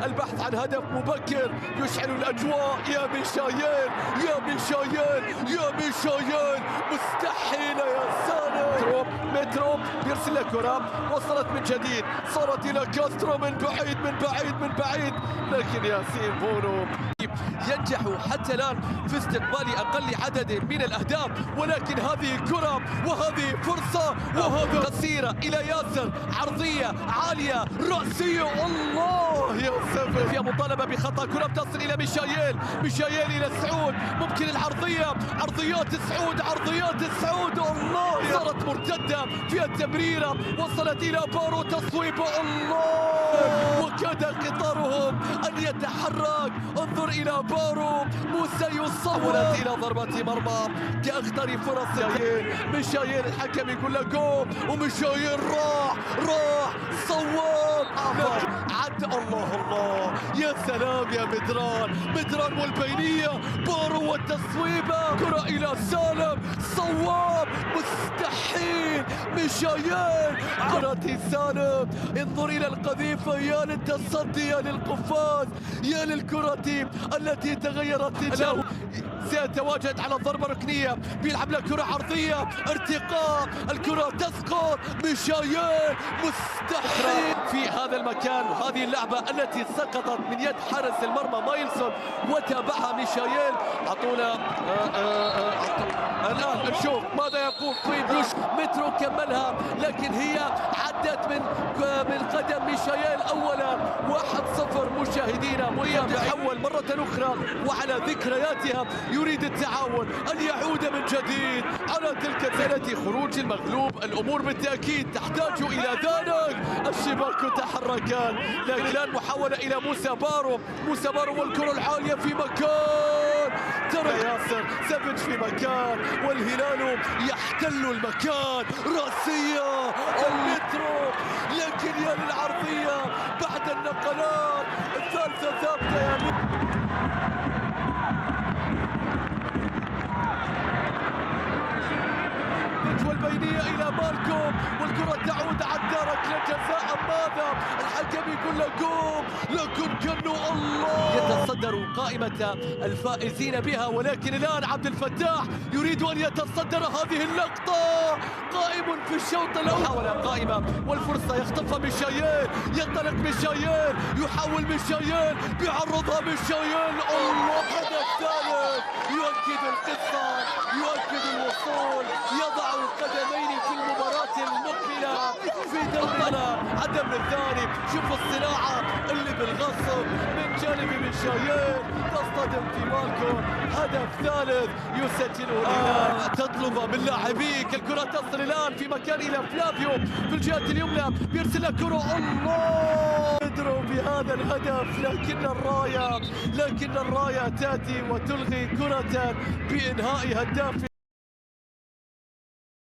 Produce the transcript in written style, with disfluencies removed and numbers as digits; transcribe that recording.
البحث عن هدف مبكر يشعل الأجواء. يا ميشايل يا ميشايل يا ميشايل، مستحيلة يا سالم. مترو بيرسل له كرة، وصلت من جديد، صارت إلى كاسترو من بعيد من بعيد من بعيد، لكن ياسين بونو ينجح حتى الآن في استقبال أقل عدد من الأهداف، ولكن هذه كرة وهذه فرصة وهذه قصيرة إلى ياسر، عرضية عالية رأسية. الله يا سفر، فيها مطالبة بخطأ. كرة تصل إلى ميشايل، ميشايل إلى سعود، ممكن العرضية، عرضيات سعود، عرضيات سعود. الله، صارت مرتدة فيها التمريرة، وصلت إلى بارو، تصويب. الله، وكاد قطارهم أن يتحرك. انظر إلى بارو، موسى يصور إلى ضربة مرمى كأخطر فرص. ميشايل الحكم يقول له جو، وميشايل راح صواب عد. الله يا سلام يا مدران والبينية، بارو والتصويبة، كرة إلى سالم، صواب، مستحيل. ميشايل كرة سالم، انظر إلى القذيفة، يا للتصدي يا للقفاز، يا للكرة التي تغيرت له. سيتواجد على الضربة الركنية، بيلعب له كرة عرضية، ارتقاء، الكرة تسقط. ميشايل مستحيل في هذا المكان، وهذه اللعبة التي سقطت من يد حارس المرمى مايلسون وتابعها ميشايل. عطونا الآن نشوف ماذا يقول طيب. مترو كملها، لكن هي عدت من قدم ميشايل أولا. 1-0 مشاهدينا. مريم تحول مرة أخرى، وعلى ذكرياتها يريد التعاون أن يعود من جديد على تلك السنة. خروج المغلوب، الأمور بالتأكيد تحتاج إلى ذلك. الشباك تحركان، لكن محاولة إلى موسى بارو والكرة العالية في مكان، ترى ياسر سافيتش في مكان، والهلال يحتل المكان. رأسية المترو، لكن يا للعرضية بعد النقلات الثالثة ثابتة. يا والبينية إلى مالكوم، والكرة تعود عند ركلة جزاء. ماذا الحكم يقول له قوم، لكن كأنه الله يتصدر قائمة الفائزين بها. ولكن الآن عبد الفتاح يريد أن يتصدر هذه اللقطة، قائم في الشوط الأول. محاولة قائمة والفرصة يخطفها ميشايل، ينطلق ميشايل، يحاول ميشايل، بيعرضها ميشايل. الله، هدف ثالث يؤكد القصة، يؤكد الوصول، يضع قدمين في المباراة المقبلة في دورنا. عدم الثاني، شوف الصناعة اللي بالغصب من جانب ميشايل، تصطدم في مالكو. هدف ثالث يسجله الهلال. تطلب من لاعبيك، الكرة تصل الآن في مكان إلى فلافيو في الجهة اليمنى، بيرسل كرة. الله، قدروا بهذا الهدف، لكن الراية تأتي وتلغي كرة بإنهاء هداف.